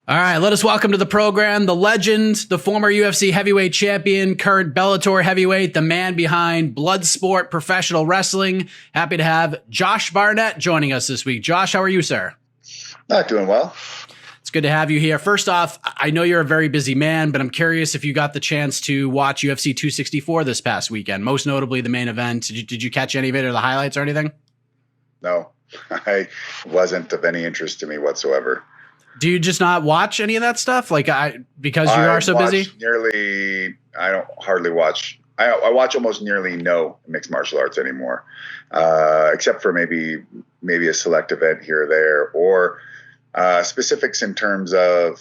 All right, let us welcome to the program the legend, the former UFC heavyweight champion, current Bellator heavyweight, the man behind Bloodsport Professional Wrestling. Happy to have Josh Barnett joining us this week. Josh, how are you, sir? Not doing well. It's good to have you here. First off, I know you're a very busy man, but I'm curious if you got the chance to watch UFC 264 this past weekend, most notably the main event. Did you catch any of it or the highlights or anything? No, I wasn't of any interest to me whatsoever. Do you just not watch any of that stuff? Because you are so busy? I don't hardly watch. I watch almost nearly no mixed martial arts anymore, except for maybe a select event here or there, or specifics in terms of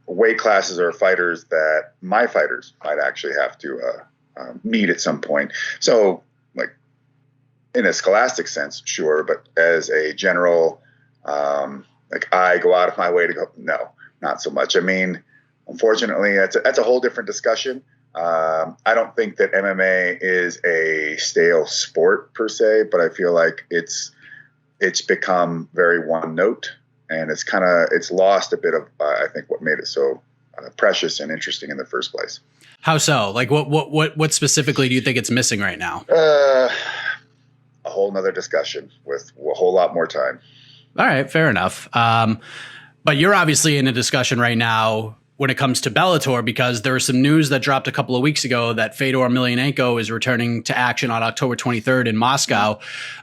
weight classes or fighters that my fighters might actually have to meet at some point. So, like in a scholastic sense, sure, but as a general. I go out of my way to go. No, not so much. I mean, unfortunately, that's a whole different discussion. I don't think that MMA is a stale sport per se, but I feel like it's become very one note, and it's lost a bit of I think what made it so precious and interesting in the first place. How so? Like what specifically do you think it's missing right now? A whole nother discussion with a whole lot more time. All right, fair enough. But you're obviously in a discussion right now when it comes to Bellator, because there was some news that dropped a couple of weeks ago that Fedor Emelianenko is returning to action on October 23rd in Moscow.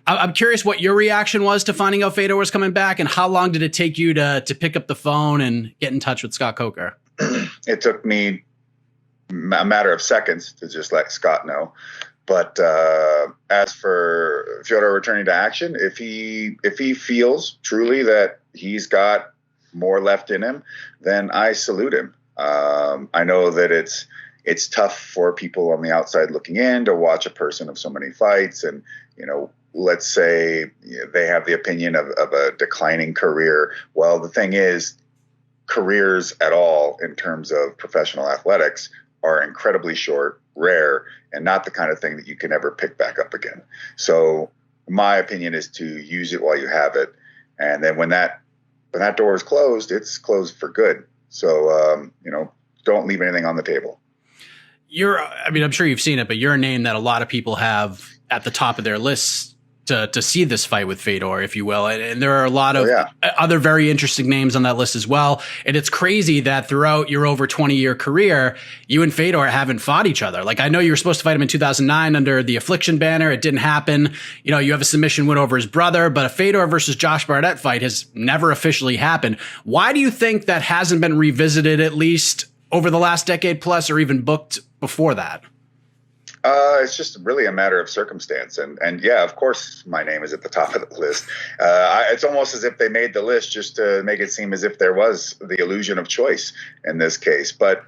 I'm curious what your reaction was to finding out Fedor was coming back, and how long did it take you to pick up the phone and get in touch with Scott Coker? It took me a matter of seconds to just let Scott know. But as for Fedor returning to action, if he feels truly that he's got more left in him, then I salute him. I know that it's tough for people on the outside looking in to watch a person of so many fights, and let's say they have the opinion of a declining career. Well, the thing is, careers at all in terms of professional athletics are incredibly short, rare, and not the kind of thing that you can ever pick back up again. So my opinion is to use it while you have it. And then when that door is closed, it's closed for good. So, don't leave anything on the table. I'm sure you've seen it, but you're a name that a lot of people have at the top of their lists to see this fight with Fedor, if you will. And there are a lot of other very interesting names on that list as well. And it's crazy that throughout your over 20-year career, you and Fedor haven't fought each other. Like, I know you were supposed to fight him in 2009 under the Affliction banner. It didn't happen. You have a submission win over his brother, but a Fedor versus Josh Barnett fight has never officially happened. Why do you think that hasn't been revisited, at least over the last decade plus, or even booked before that? It's just really a matter of circumstance. And yeah, of course, my name is at the top of the list. It's almost as if they made the list just to make it seem as if there was the illusion of choice in this case. But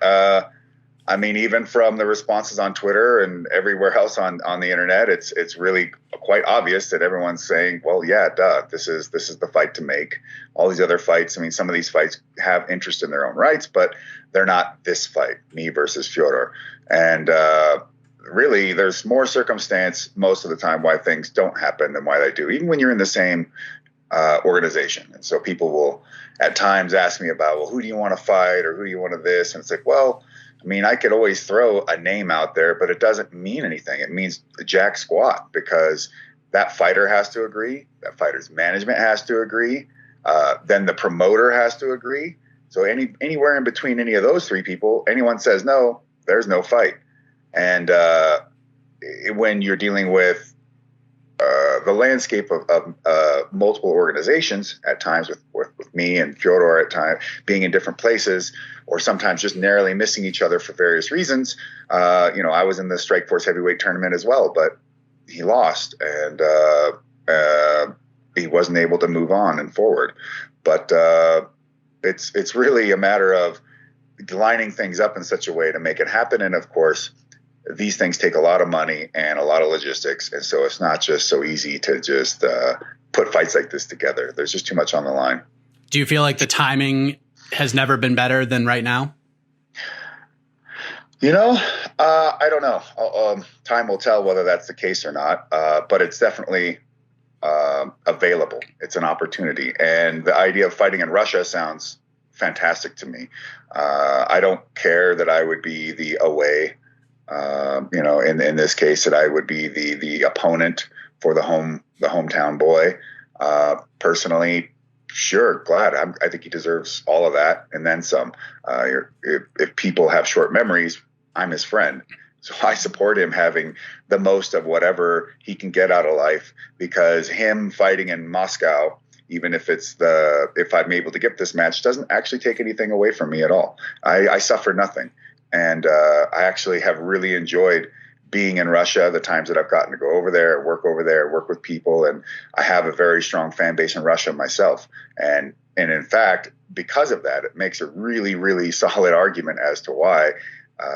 even from the responses on Twitter and everywhere else on the internet, it's really quite obvious that everyone's saying, well, yeah, duh, this is the fight to make. All these other fights, some of these fights have interest in their own rights, but they're not this fight, me versus Fedor. And really, there's more circumstance most of the time why things don't happen than why they do, even when you're in the same organization. And so people will at times ask me about, well, who do you want to fight, or who do you want to this? And it's like, well, I could always throw a name out there, but it doesn't mean anything. It means jack squat, because that fighter has to agree, that fighter's management has to agree, then the promoter has to agree. So anywhere in between any of those three people, anyone says no, there's no fight. And when you're dealing with the landscape of multiple organizations, at times with me and Fedor at times being in different places, or sometimes just narrowly missing each other for various reasons. I was in the Strikeforce heavyweight tournament as well, but he lost, and he wasn't able to move on and forward. But it's really a matter of lining things up in such a way to make it happen. And of course, these things take a lot of money and a lot of logistics. And so it's not just so easy to just put fights like this together. There's just too much on the line. Do you feel like the timing has never been better than right now? I don't know. Time will tell whether that's the case or not. But it's definitely available. It's an opportunity. And the idea of fighting in Russia sounds fantastic to me. I don't care that I would be the away, in this case, that I would be the opponent for the hometown boy. Personally, sure, glad. I think he deserves all of that and then some. If people have short memories, I'm his friend. So I support him having the most of whatever he can get out of life, because him fighting in Moscow, even if I'm able to get this match, doesn't actually take anything away from me at all. I suffer nothing. And I actually have really enjoyed being in Russia, the times that I've gotten to go over there, work with people. And I have a very strong fan base in Russia myself. And in fact, because of that, it makes a really, really solid argument as to why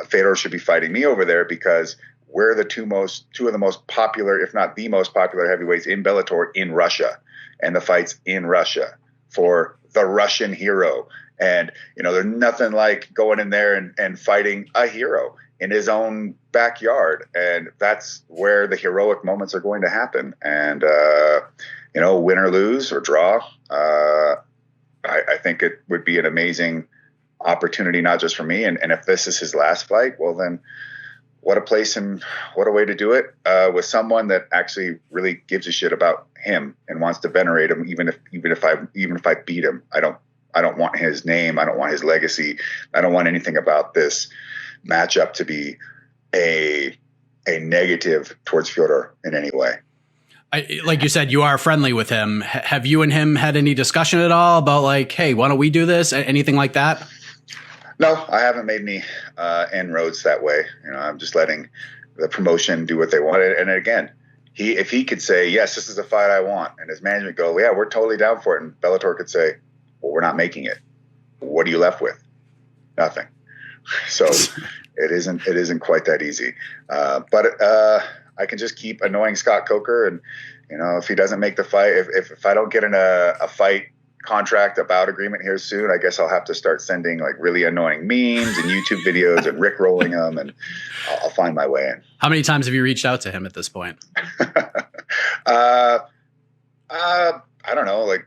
Fedor should be fighting me over there, because we're the two of the most popular, if not the most popular heavyweights in Bellator in Russia, and the fight's in Russia for the Russian hero. And, there's nothing like going in there and fighting a hero in his own backyard. And that's where the heroic moments are going to happen. And, win or lose or draw, I think it would be an amazing opportunity, not just for me. And if this is his last fight, well, then what a place and what a way to do it with someone that actually really gives a shit about him and wants to venerate him, even if I beat him. I don't want his name. I don't want his legacy. I don't want anything about this matchup to be a negative towards Fyodor in any way. Like you said, you are friendly with him. Have you and him had any discussion at all about like, hey, why don't we do this? Anything like that? No, I haven't made any inroads that way. I'm just letting the promotion do what they want. And again, if he could say, yes, this is the fight I want, and his management go, yeah, we're totally down for it, and Bellator could say, well, we're not making it. What are you left with? Nothing. So it isn't quite that easy. But I can just keep annoying Scott Coker, and if he doesn't make the fight, if I don't get in a fight contract about agreement here soon, I guess I'll have to start sending like really annoying memes and YouTube videos and rickrolling them, and I'll find my way in. How many times have you reached out to him at this point? I don't know, like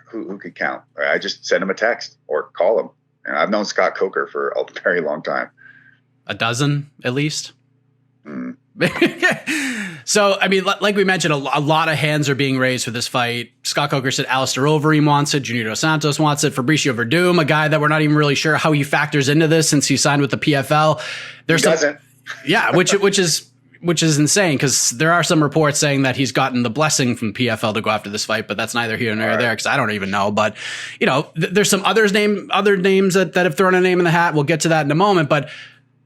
who could count? I just send him a text or call him. I've known Scott Coker for a very long time. A dozen at least. So, I mean, like we mentioned, a lot of hands are being raised for this fight. Scott Coker said Alistair Overeem wants it. Junior Dos Santos wants it. Fabricio Verdum, a guy that we're not even really sure how he factors into this since he signed with the PFL. He doesn't. Yeah, which is insane, because there are some reports saying that he's gotten the blessing from PFL to go after this fight, but that's neither here nor there, because I don't even know. But, there's some other names that have thrown a name in the hat. We'll get to that in a moment. But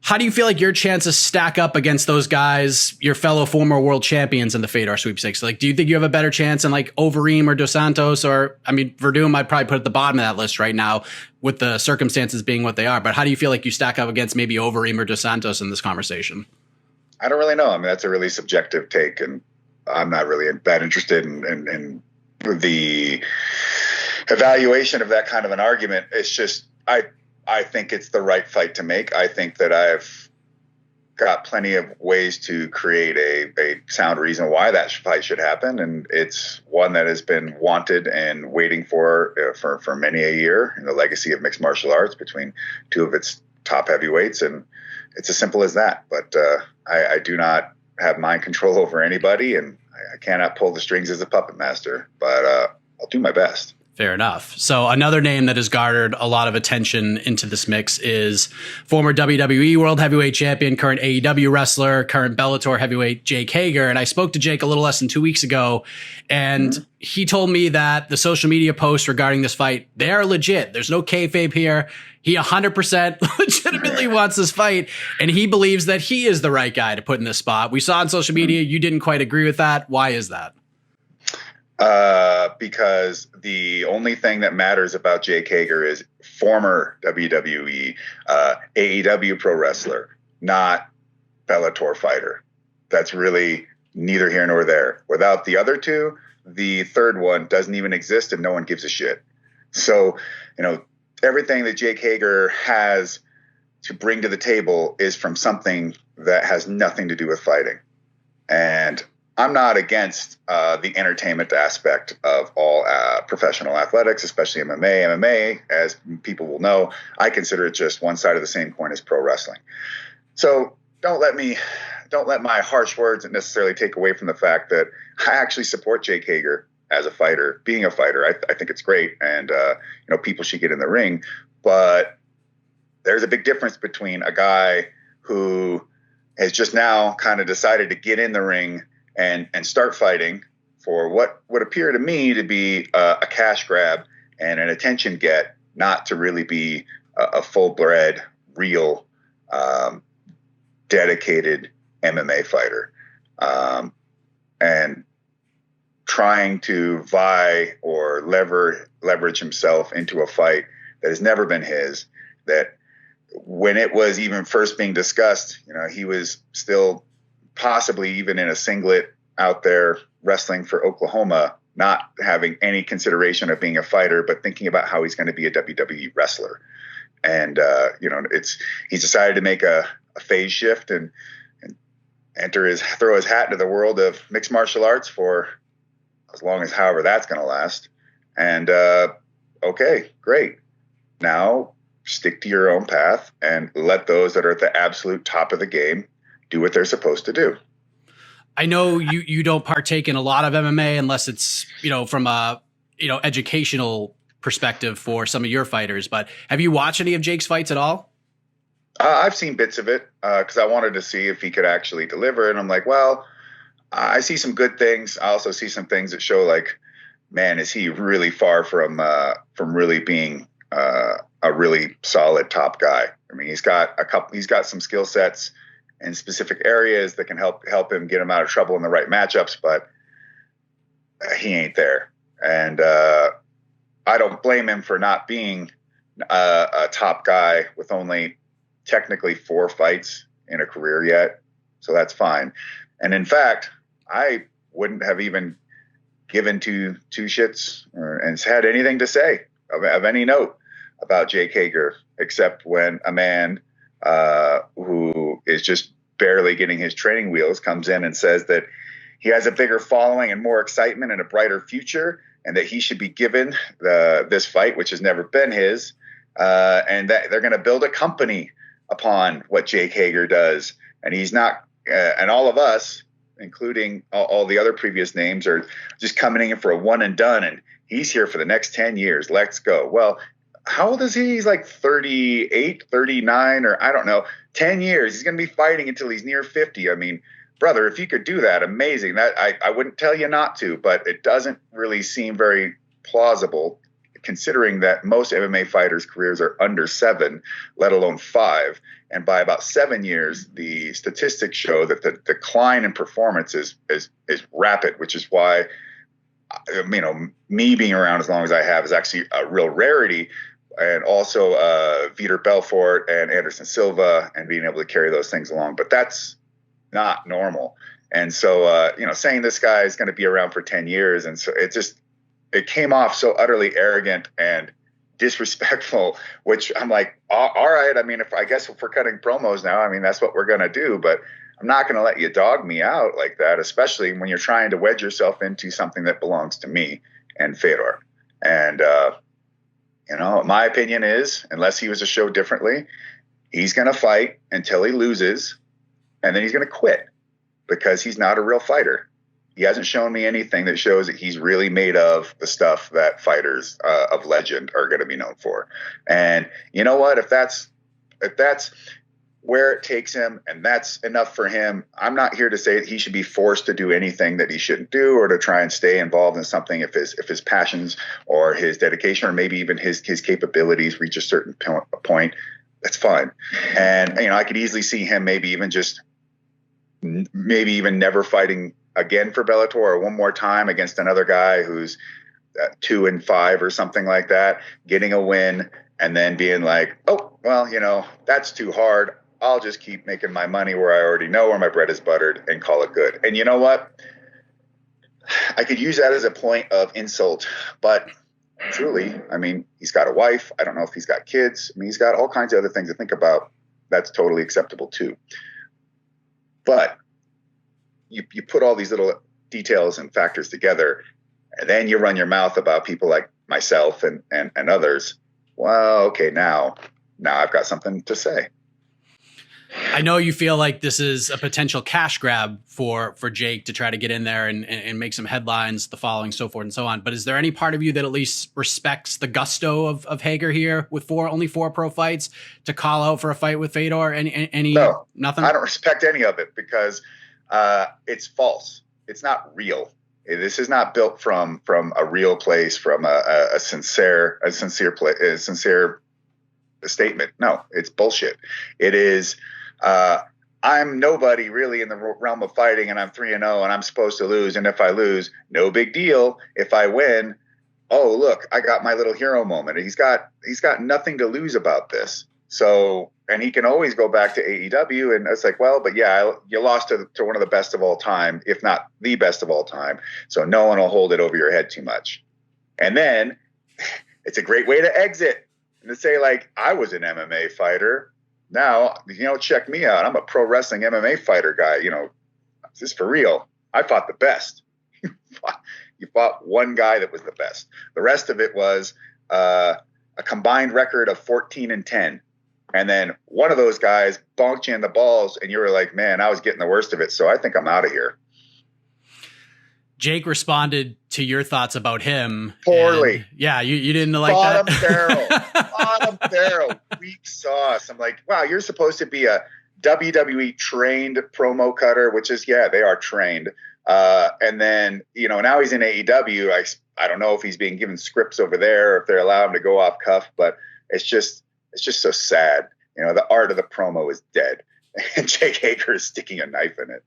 how do you feel like your chances stack up against those guys, your fellow former world champions in the Fedor sweepstakes? Like, do you think you have a better chance than like Overeem or Dos Santos, or, I mean, Verdum I'd probably put at the bottom of that list right now with the circumstances being what they are. But how do you feel like you stack up against maybe Overeem or Dos Santos in this conversation? I don't really know. I mean, that's a really subjective take, and I'm not really that interested in the evaluation of that kind of an argument. It's just, I think it's the right fight to make. I think that I've got plenty of ways to create a sound reason why that fight should happen. And it's one that has been wanted and waiting for many a year in the legacy of mixed martial arts between two of its top heavyweights. And it's as simple as that. But I do not have mind control over anybody, and I cannot pull the strings as a puppet master, but I'll do my best. Fair enough. So another name that has garnered a lot of attention into this mix is former WWE World Heavyweight Champion, current AEW wrestler, current Bellator heavyweight Jake Hager. And I spoke to Jake a little less than 2 weeks ago, and he told me that the social media posts regarding this fight, they are legit. There's no kayfabe here. He 100% legitimately wants this fight, and he believes that he is the right guy to put in this spot. We saw on social media you didn't quite agree with that. Why is that? Because the only thing that matters about Jake Hager is former WWE, AEW pro wrestler, not Bellator fighter. That's really neither here nor there. Without the other two, the third one doesn't even exist, and no one gives a shit. So, everything that Jake Hager has to bring to the table is from something that has nothing to do with fighting. And I'm not against the entertainment aspect of all professional athletics, especially MMA. MMA, as people will know, I consider it just one side of the same coin as pro wrestling. So don't let my harsh words necessarily take away from the fact that I actually support Jake Hager as a fighter, being a fighter. I think it's great, and people should get in the ring. But there's a big difference between a guy who has just now kind of decided to get in the ring and start fighting for what would appear to me to be a cash grab and an attention get, not to really be a full-bred, real, dedicated MMA fighter, and trying to vie or leverage himself into a fight that has never been his, that when it was even first being discussed, he was still possibly even in a singlet out there wrestling for Oklahoma, not having any consideration of being a fighter, but thinking about how he's going to be a WWE wrestler. And, he's decided to make a phase shift and throw his hat into the world of mixed martial arts for as long as however that's going to last. And, okay, great. Now stick to your own path and let those that are at the absolute top of the game do what they're supposed to do. I know you don't partake in a lot of MMA unless it's, from a, educational perspective for some of your fighters, but have you watched any of Jake's fights at all? I've seen bits of it because I wanted to see if he could actually deliver. And I'm like, well, I see some good things. I also see some things that show like, man, is he really far from really being a really solid top guy. I mean, he's got some skill sets in specific areas that can help him get him out of trouble in the right matchups, but he ain't there. And I don't blame him for not being a top guy with only technically 4 fights in a career yet. So that's fine. And in fact, I wouldn't have even given two shits and had anything to say of any note about Jake Hager, except when a man who is just barely getting his training wheels comes in and says that he has a bigger following and more excitement and a brighter future, and that he should be given this fight, which has never been his, and that they're going to build a company upon what Jake Hager does. And he's not, and all of us, including all the other previous names, are just coming in for a one and done, and he's here for the next 10 years. Let's go. Well, how old is he? He's like 38, 39, or I don't know, 10 years. He's going to be fighting until he's near 50. I mean, brother, if you could do that, amazing. That I wouldn't tell you not to, but it doesn't really seem very plausible, considering that most MMA fighters' careers are under 7, let alone 5. And by about 7 years, the statistics show that the decline in performance is rapid, which is why, me being around as long as I have is actually a real rarity. And also Vitor Belfort and Anderson Silva, and being able to carry those things along. But that's not normal. And so, saying this guy is going to be around for 10 years, and so it came off so utterly arrogant and disrespectful, which I'm like, all right. I mean, if we're cutting promos now, I mean, that's what we're going to do, but I'm not going to let you dog me out like that, especially when you're trying to wedge yourself into something that belongs to me and Fedor. And, my opinion is, unless he was to show differently, he's going to fight until he loses, and then he's going to quit because he's not a real fighter. He hasn't shown me anything that shows that he's really made of the stuff that fighters of legend are going to be known for. And you know what? If that's where it takes him and that's enough for him, I'm not here to say that he should be forced to do anything that he shouldn't do, or to try and stay involved in something if his passions or his dedication or maybe even his capabilities reach a certain point. That's fine. And I could easily see him maybe even never fighting again for Bellator, or one more time against another guy who's 2-5 or something like that, getting a win, and then being like, oh, well, that's too hard. I'll just keep making my money where I already know where my bread is buttered and call it good. And you know what? I could use that as a point of insult, but truly, I mean, he's got a wife. I don't know if he's got kids. I mean, he's got all kinds of other things to think about. That's totally acceptable too. But you put all these little details and factors together, and then you run your mouth about people like myself and others. Well, okay, now I've got something to say. I know you feel like this is a potential cash grab for Jake to try to get in there and make some headlines, the following, so forth and so on. But is there any part of you that at least respects the gusto of Hager here with only four pro fights to call out for a fight with Fedor? No, nothing? I don't respect any of it because it's false. It's not real. This is not built from a real place, from a sincere statement. No, it's bullshit. It is. I'm nobody really in the realm of fighting, and I'm 3-0, and I'm supposed to lose. And if I lose, no big deal. If I win, oh look, I got my little hero moment. He's got nothing to lose about this. So, and he can always go back to AEW, and it's like, well, but yeah, you lost to one of the best of all time, if not the best of all time. So no one will hold it over your head too much. And then it's a great way to exit and to say, like, I was an MMA fighter. Now, check me out. I'm a pro wrestling MMA fighter guy. Is this for real? I fought the best. You fought one guy that was the best. The rest of it was a combined record of 14-10. And then one of those guys bonked you in the balls, and you were like, man, I was getting the worst of it, so I think I'm out of here. Jake responded to your thoughts about him poorly. Yeah, you didn't like that? Bottom barrel, weak sauce. I'm like, wow, you're supposed to be a WWE trained promo cutter, which is, yeah, they are trained. And then, now he's in AEW. I don't know if he's being given scripts over there, or if they're allowing him to go off cuff, but it's just so sad. The art of the promo is dead, and Jake Hager is sticking a knife in it.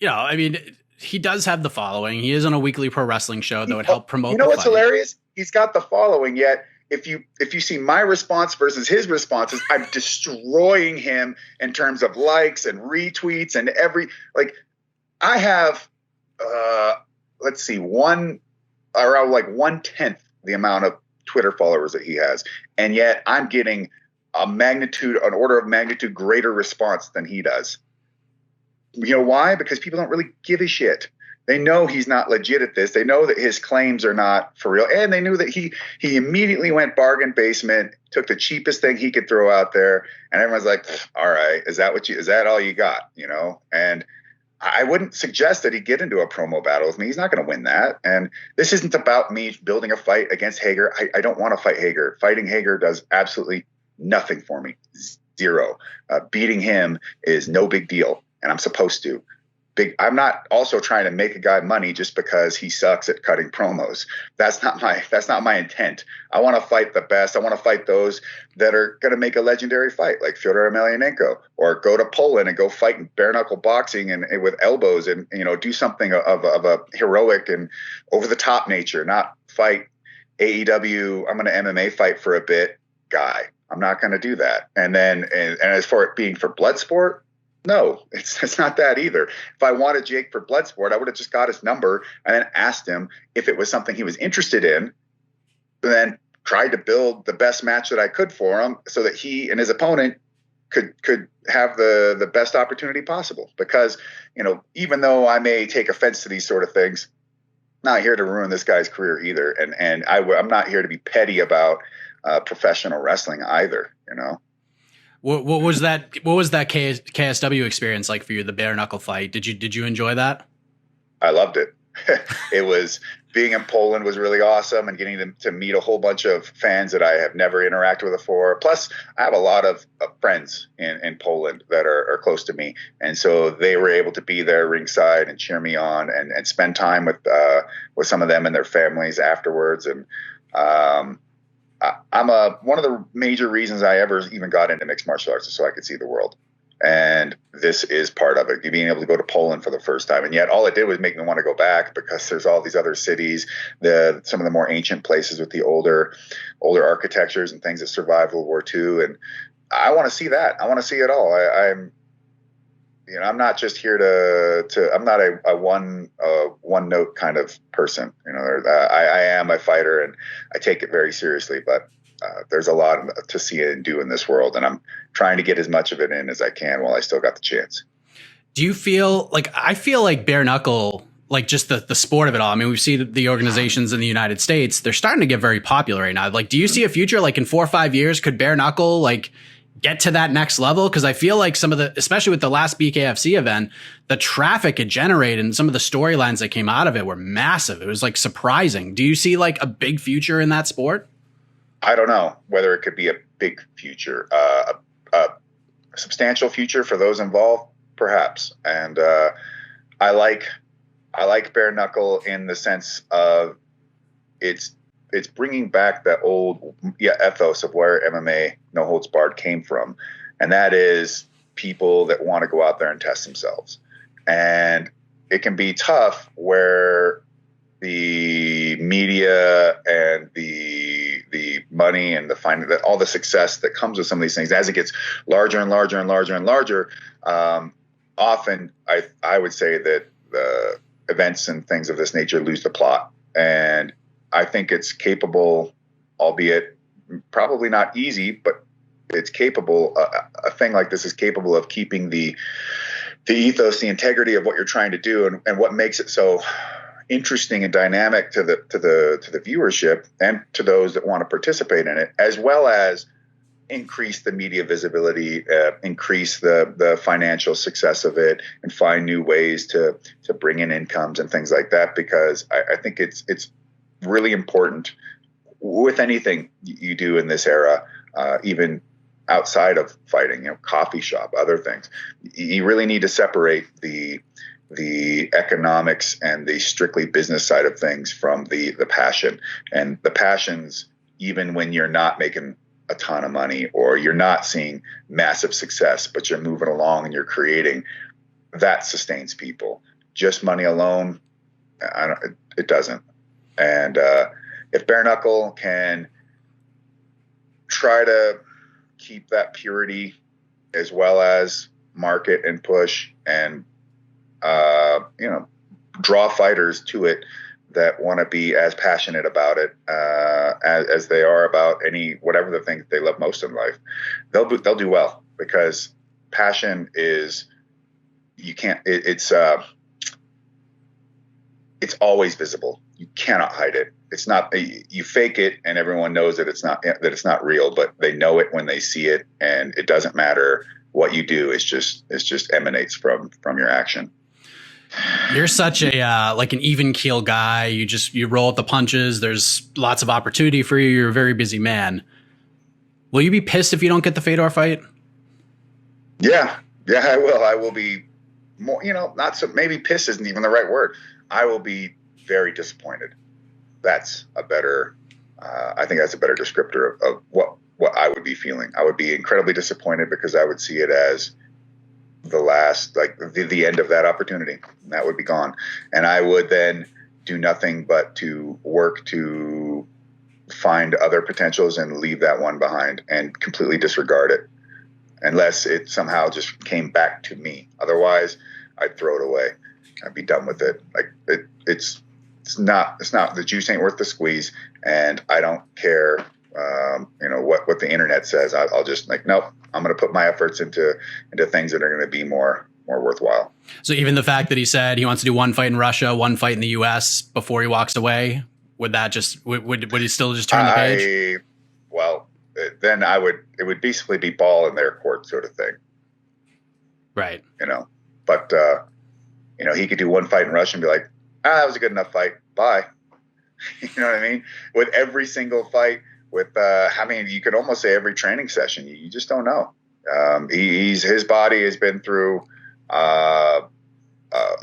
I mean, he does have the following. He is on a weekly pro wrestling show that would help promote. What's hilarious? He's got the following, yet if you see my response versus his responses, I'm destroying him in terms of likes and retweets and I have let's see, around like 1/10 the amount of Twitter followers that he has, and yet I'm getting an order of magnitude greater response than he does. You know why? Because people don't really give a shit. They know he's not legit at this. They know that his claims are not for real. And they knew that he immediately went bargain basement, took the cheapest thing he could throw out there. And everyone's like, all right, is that all you got? And I wouldn't suggest that he get into a promo battle with me. He's not going to win that. And this isn't about me building a fight against Hager. I don't want to fight Hager. Fighting Hager does absolutely nothing for me. Zero. Beating him is no big deal. And I'm supposed to. I'm not also trying to make a guy money just because he sucks at cutting promos. That's not my intent. I want to fight the best. I want to fight those that are going to make a legendary fight, like Fedor Emelianenko, or go to Poland and go fight in bare knuckle boxing and with elbows and do something of a heroic and over the top nature. Not fight AEW. I'm going to MMA fight for a bit guy. I'm not going to do that. And as for it being for Bloodsport. No, it's not that either. If I wanted Jake for Bloodsport, I would have just got his number and then asked him if it was something he was interested in, and then tried to build the best match that I could for him so that he and his opponent could have the best opportunity possible. Because, even though I may take offense to these sort of things, I'm not here to ruin this guy's career either. And I'm not here to be petty about professional wrestling either, What was that KSW experience like for you, the bare knuckle fight? Did you enjoy that? I loved it. It was, being in Poland was really awesome, and getting to meet a whole bunch of fans that I have never interacted with before. Plus, I have a lot of friends in Poland that are close to me, and so they were able to be there ringside and cheer me on and spend time with some of them and their families afterwards. And I'm one of the major reasons I ever even got into mixed martial arts is so I could see the world. And this is part of it, being able to go to Poland for the first time. And yet all it did was make me want to go back, because there's all these other cities, some of the more ancient places with the older architectures and things that survived World War II. And I want to see that. I want to see it all. I'm not just here I'm not a one note kind of person. I am a fighter, and I take it very seriously, but there's a lot to see and do in this world, and I'm trying to get as much of it in as I can while I still got the chance. Do you feel like, I feel like bare knuckle, like just the sport of it all? I mean, we've seen the organizations in the United States, they're starting to get very popular right now. Like, do you see a future, like in 4 or 5 years, could bare knuckle like get to that next level? Because I feel like some of the, especially with the last BKFC event, the traffic it generated and some of the storylines that came out of it were massive. It was like surprising. Do you see like a big future in that sport? I don't know whether it could be a big future, a substantial future for those involved, perhaps. And I like bare knuckle in the sense of it's bringing back that old ethos of where MMA no holds barred came from, and that is people that want to go out there and test themselves. And it can be tough where the media and the money and the finding that all the success that comes with some of these things, as it gets larger and larger and larger and larger, often I would say that the events and things of this nature lose the plot. And I think it's capable, albeit probably not easy, but it's capable. A thing like this is capable of keeping the ethos, the integrity of what you're trying to do, and what makes it so interesting and dynamic to the viewership and to those that want to participate in it, as well as increase the media visibility, increase the financial success of it, and find new ways to bring in incomes and things like that. Because I think it's really important with anything you do in this era, even outside of fighting, coffee shop, other things. You really need to separate the economics and the strictly business side of things from the passion. And the passions, even when you're not making a ton of money or you're not seeing massive success, but you're moving along and you're creating, that sustains people. Just money alone, it doesn't. And if bare knuckle can try to keep that purity as well as market and push and draw fighters to it that want to be as passionate about it as they are about whatever the thing they love most in life, they'll do well, because passion is, it's always visible. You cannot hide it. It's not, you fake it and everyone knows that it's not real, but they know it when they see it, and it doesn't matter what you do. It's just emanates from your action. You're such a like an even keel guy. You roll with the punches. There's lots of opportunity for you. You're a very busy man. Will you be pissed if you don't get the Fedor fight? Yeah, I will. I will be more, not so, maybe pissed isn't even the right word. I will be very disappointed. That's a better, I think that's a better descriptor of what I would be feeling. I would be incredibly disappointed because I would see it as the last, like the end of that opportunity. That would be gone. And I would then do nothing but to work to find other potentials and leave that one behind and completely disregard it, unless it somehow just came back to me. Otherwise, I'd throw it away. I'd be done with it. Like it's not, the juice ain't worth the squeeze. And I don't care, what the internet says. I'll just nope, I'm going to put my efforts into things that are going to be more worthwhile. So even the fact that he said he wants to do one fight in Russia, one fight in the US before he walks away, would that just, would he still just turn the page? Then it would basically be ball in their court sort of thing. Right. But he could do one fight in Russia and be like, that was a good enough fight. Bye. You know what I mean? With every single fight, with you could almost say every training session, you just don't know. His body has been through a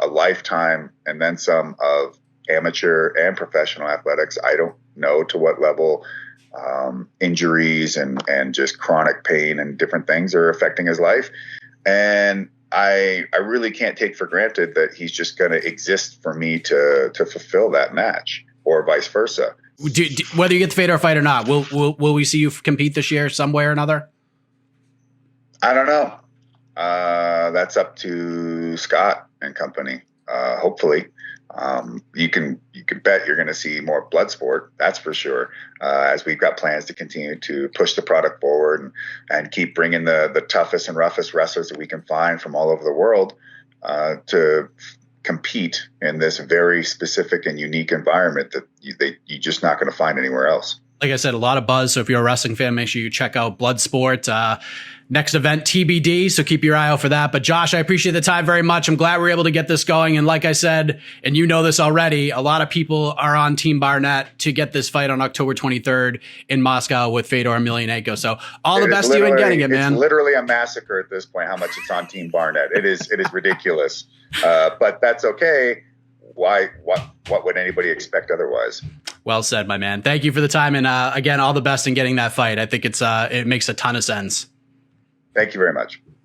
lifetime and then some of amateur and professional athletics. I don't know to what level injuries and just chronic pain and different things are affecting his life. And I really can't take for granted that he's just going to exist for me to fulfill that match, or vice versa. Whether you get the Fedor fight or not, will we see you compete this year some way or another? I don't know. That's up to Scott and company. Hopefully, you can bet you're going to see more Bloodsport. That's for sure. As we've got plans to continue to push the product forward and keep bringing the toughest and roughest wrestlers that we can find from all over the world to compete in this very specific and unique environment that you're just not going to find anywhere else. Like I said, a lot of buzz. So if you're a wrestling fan, make sure you check out Bloodsport. Next event, TBD. So keep your eye out for that. But Josh, I appreciate the time very much. I'm glad we were able to get this going. And like I said, and you know this already, a lot of people are on Team Barnett to get this fight on October 23rd in Moscow with Fedor Emelianenko. So all the best to you in getting it, man. It's literally a massacre at this point, how much it's on Team Barnett. It is ridiculous. But that's okay. What would anybody expect otherwise? Well said, my man. Thank you for the time. And again, all the best in getting that fight. I think it makes a ton of sense. Thank you very much.